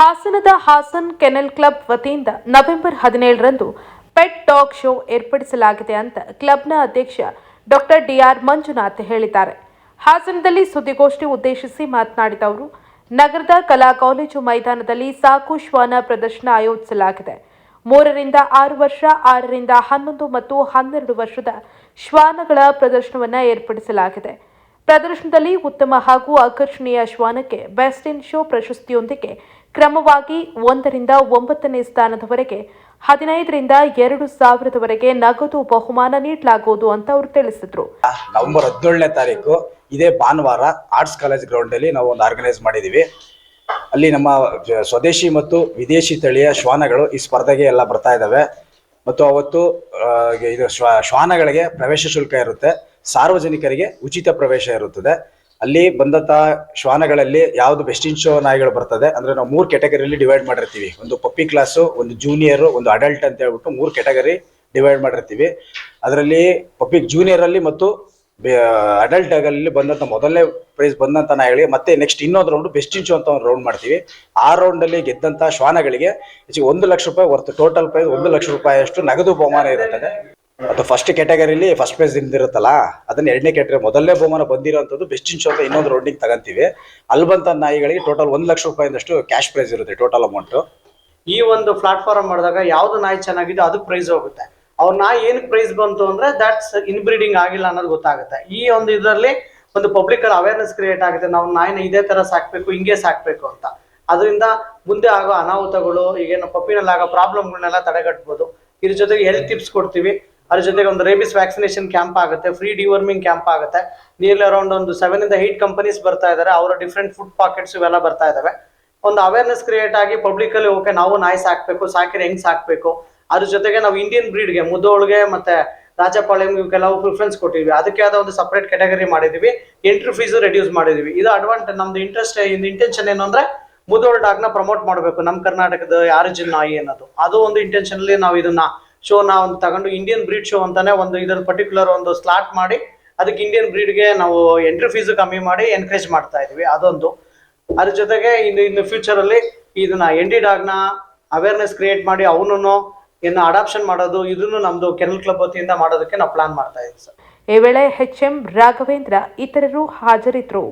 ಹಾಸನದ Haasan kennel club ವತಿಯಿಂದ November 17ರಂದು pet dog show ಏರ್ಪಡಿಸಲಾಗಿದೆ ಅಂತ ಕ್ಲಬ್ನ ಅಧ್ಯಕ್ಷ ಡಾಕ್ಟರ್ ಡಿಆರ್ ಮಂಜುನಾಥ್ ಹೇಳಿದ್ದಾರೆ. ಹಾಸನದಲ್ಲಿ ಸುದ್ದಿಗೋಷ್ಠಿ ಉದ್ದೇಶಿಸಿ ಮಾತನಾಡಿದ ಅವರು, ನಗರದ ಕಲಾ ಕಾಲೇಜು ಮೈದಾನದಲ್ಲಿ ಸಾಕು ಶ್ವಾನ ಪ್ರದರ್ಶನ ಆಯೋಜಿಸಲಾಗಿದೆ. 3 ರಿಂದ 6 ವರ್ಷ, 6 ರಿಂದ 11 ಮತ್ತು 12 ವರ್ಷದ ಶ್ವಾನಗಳ ಪ್ರದರ್ಶನವನ್ನು ಏರ್ಪಡಿಸಲಾಗಿದೆ. ಪ್ರದರ್ಶನದಲ್ಲಿ ಉತ್ತಮ ಹಾಗೂ ಆಕರ್ಷಣೀಯ ಶ್ವಾನಕ್ಕೆ ಬೆಸ್ಟ್ ಇನ್ ಶೋ ಪ್ರಶಸ್ತಿಯೊಂದಿಗೆ ಕ್ರಮವಾಗಿ 1 ರಿಂದ 9ನೇ ಸ್ಥಾನದವರೆಗೆ 15 ರಿಂದ 2,000ವರೆಗೆ ನಗದು ಬಹುಮಾನ ನೀಡಲಾಗುವುದು ಅಂತ ಅವರು ತಿಳಿಸಿದರು. ನವೆಂಬರ್ 17ನೇ ತಾರೀಕು ಇದೇ ಭಾನುವಾರ ಆರ್ಟ್ಸ್ ಕಾಲೇಜ್ ಗ್ರೌಂಡ್ ಅಲ್ಲಿ ನಾವು ಒಂದು ಆರ್ಗನೈಸ್ ಮಾಡಿದೀವಿ. ಅಲ್ಲಿ ನಮ್ಮ ಸ್ವದೇಶಿ ಮತ್ತು ವಿದೇಶಿ ತಳಿಯ ಶ್ವಾನಗಳು ಈ ಸ್ಪರ್ಧೆಗೆ ಎಲ್ಲ ಬರ್ತಾ ಇದ್ದಾವೆ. ಮತ್ತು ಅವತ್ತು ಇದು ಶ್ವಾನಗಳಿಗೆ ಪ್ರವೇಶ ಶುಲ್ಕ ಇರುತ್ತೆ, ಸಾರ್ವಜನಿಕರಿಗೆ ಉಚಿತ ಪ್ರವೇಶ ಇರುತ್ತದೆ. ಅಲ್ಲಿ ಬಂದಂತ ಶ್ವಾನಗಳಲ್ಲಿ ಯಾವ್ದು ಬೆಸ್ಟ್ ಇನ್ ಶೋ ನಾಯಿಗಳು ಬರ್ತದೆ ಅಂದ್ರೆ ನಾವು 3 ಕ್ಯಾಟಗರಿಯಲ್ಲಿ ಡಿವೈಡ್ ಮಾಡಿರ್ತೀವಿ. ಒಂದು ಪಪ್ಪಿ ಕ್ಲಾಸು, ಒಂದು ಜೂನಿಯರ್, ಒಂದು ಅಡಲ್ಟ್ ಅಂತ ಹೇಳ್ಬಿಟ್ಟು 3 ಕ್ಯಾಟಗರಿ ಡಿವೈಡ್ ಮಾಡಿರ್ತೀವಿ. ಅದರಲ್ಲಿ ಪಪ್ಪಿ ಜೂನಿಯರ್ ಅಲ್ಲಿ ಮತ್ತು ಅಡಲ್ಟ್ ಆಗಲ್ಲಿ ಬಂದಂತ ಮೊದಲನೇ ಪ್ರೈಸ್ ಬಂದಂತ ನಾಯಿಗಳಿಗೆ ಮತ್ತೆ ನೆಕ್ಸ್ಟ್ ಇನ್ನೊಂದು ರೌಂಡ್ ಬೆಸ್ಟ್ ಇನ್ ಶೋ ಅಂತ ಒಂದು ರೌಂಡ್ ಮಾಡ್ತೀವಿ. ಆ ರೌಂಡ್ ಅಲ್ಲಿ ಗೆದ್ದಂತ ಶ್ವಾನಗಳಿಗೆ 1 ಲಕ್ಷ ರೂಪಾಯಿ ವರ್ತ್ ಟೋಟಲ್ ಪ್ರೈಸ್ 1 ಲಕ್ಷ ರೂಪಾಯಿ ಅಷ್ಟು ನಗದು ಬಹುಮಾನ ಇರುತ್ತದೆ. ಅದು ಫಸ್ಟ್ ಕ್ಯಾಟಗರಿಲಿ ಫಸ್ಟ್ ಪ್ರೈಸ್ ಇರುತ್ತಲ್ಲ, ಅದನ್ನ 2ನೇ ಕ್ಯಾಟಗರಿ ಮೊದಲನೇ ಬಹುಮಾನ ಬಂದಿರೋಂಥದ್ದು ಬೆಸ್ಟ್ ಇನ್ ಶೋ ಅಂತ ಇನ್ನೊಂದು ರೌಂಡಿಂಗ್ ತಗೊಂತೀವಿ. ಅಲ್ಲಿ ಬಂತ ನಾಯಿಗಳಿಗೆ ಟೋಟಲ್ 1 ಲಕ್ಷ ರೂಪಾಯಿಂದಷ್ಟು ಕ್ಯಾಶ್ ಪ್ರೈಸ್ ಇರುತ್ತೆ ಟೋಟಲ್ ಅಮೌಂಟ್. ಈ ಒಂದು ಪ್ಲಾಟ್ಫಾರ್ಮ್ ಮಾಡಿದಾಗ ಯಾವ್ದು ನಾಯಿ ಚೆನ್ನಾಗಿದೆ ಅದಕ್ಕೆ ಪ್ರೈಸ್ ಹೋಗುತ್ತೆ. ಅವ್ರ ನಾಯಿ ಏನಕ್ಕೆ ಪ್ರೈಸ್ ಬಂತು ಅಂದ್ರೆ ದಟ್ಸ್ ಇನ್ಬ್ರೀಡಿಂಗ್ ಆಗಿಲ್ಲ ಅನ್ನೋದು ಗೊತ್ತಾಗುತ್ತೆ. ಈ ಒಂದು ಇದರಲ್ಲಿ ಒಂದು ಪಬ್ಲಿಕ್ ಅವೇರ್ನೆಸ್ ಕ್ರಿಯೇಟ್ ಆಗುತ್ತೆ, ನಾವು ನಾಯಿನ ಇದೇ ತರ ಸಾಕ್ಬೇಕು, ಹಿಂಗೆ ಸಾಕ್ಬೇಕು ಅಂತ. ಅದರಿಂದ ಮುಂದೆ ಆಗೋ ಅನಾಹುತಗಳು, ಈಗೇನು ಪಪ್ಪಿನಲ್ಲಿ ಆಗೋ ಪ್ರಾಬ್ಲಮ್ಗಳನ್ನೆಲ್ಲ ತಡೆಗಟ್ಬೋದು. ಇದ್ರ ಜೊತೆಗೆ ಹೆಲ್ತ್ ಟಿಪ್ಸ್ ಕೊಡ್ತೀವಿ. ಅದ್ರ ಜೊತೆಗೆ ಒಂದು ರೇಬಿಸ್ ವ್ಯಾಕ್ಸಿನೇಷನ್ ಕ್ಯಾಂಪ್ ಆಗುತ್ತೆ, ಫ್ರೀ ಡಿವರ್ಮಿಂಗ್ ಕ್ಯಾಂಪ್ ಆಗುತ್ತೆ. ನಿಯರ್ಲಿ ಅರೌಂಡ್ ಒಂದು 7 ಇಂದ 8 ಕಂಪನೀಸ್ ಬರ್ತಾ ಇದಾರೆ. ಅವರ ಡಿಫ್ರೆಂಟ್ ಫುಡ್ ಪಾಕೆಟ್ಸ್ ಇವೆಲ್ಲ ಬರ್ತಾ ಇದಾವೆ. ಒಂದು ಅವೇರ್ನೆಸ್ ಕ್ರಿಯೇಟ್ ಆಗಿ ಪಬ್ಲಿಕ್ ಅಲ್ಲಿ ಓಕೆ ನಾವು ನಾಯಿ ಸಾಕ್ಬೇಕು, ಸಾಕಿದ್ರೆ ಹೆಂಗ್ ಸಾಕ್ಬೇಕು. ಅದ್ರ ಜೊತೆಗೆ ನಾವು ಇಂಡಿಯನ್ ಬ್ರೀಡ್ಗೆ ಮುದ್ದೋಳ್ಗೆ ಮತ್ತೆ ರಾಜಪಾಳ್ಯಂ ಕೆಲವು ಪ್ರಿಫರೆನ್ಸ್ ಕೊಟ್ಟಿದ್ವಿ. ಅದಕ್ಕೆ ಆದ ಒಂದು ಸಪರೇಟ್ ಕ್ಯಾಟಗರಿ ಮಾಡಿದೀವಿ. ಎಂಟ್ರಿ ಫೀಸ್ ರೆಡ್ಯೂಸ್ ಮಾಡಿದೀವಿ. ಇದು ನಮ್ದು ಇಂಟೆನ್ಷನ್ ಏನು ಅಂದ್ರೆ ಮುದ್ದೋಳ್ ಡಾಗ್ ನ ಪ್ರಮೋಟ್ ಮಾಡಬೇಕು, ನಮ್ಮ ಕರ್ನಾಟಕದ ಆರಿಜಿನ್ ನಾಯಿ ಅನ್ನೋದು. ಅದು ಒಂದು ಇಂಟೆನ್ಷನ್ ಅಲ್ಲಿ ನಾವು ಇದನ್ನ ಶೋನ ಒಂದು ತಗೊಂಡು ಇಂಡಿಯನ್ ಬ್ರೀಡ್ ಶೋ ಅಂತಾನೆ ಒಂದು ಇದರ ಪರ್ಟಿಕ್ಯುಲರ್ ಒಂದು ಸ್ಲಾಟ್ ಮಾಡಿ ಅದಕ್ಕೆ ಇಂಡಿಯನ್ ಬ್ರೀಡ್ಗೆ ನಾವು ಎಂಟ್ರಿ ಫೀಸ್ ಕಮ್ಮಿ ಮಾಡಿ ಎನ್ಕರೇಜ್ ಮಾಡ್ತಾ ಇದೀವಿ. ಅದೊಂದು. ಅದ್ರ ಜೊತೆಗೆ ಇನ್ನು ಫ್ಯೂಚರ್ ಅಲ್ಲಿ ಇದನ್ನ ಎಂಡಿ ಡಾಗ್ ನ ಅವೇರ್ನೆಸ್ ಕ್ರಿಯೇಟ್ ಮಾಡಿ ಅವನು ಏನು ಅಡಾಪ್ಷನ್ ಮಾಡೋದು, ಇದನ್ನು ನಮ್ದು ಕೆನಲ್ ಕ್ಲಬ್ ವತಿಯಿಂದ ಮಾಡೋದಕ್ಕೆ ನಾವು ಪ್ಲಾನ್ ಮಾಡ್ತಾ ಇದ್ದೀವಿ ಸರ್. ಈ ವೇಳೆ HM ರಾಘವೇಂದ್ರ ಇತರರು ಹಾಜರಿದ್ದರು.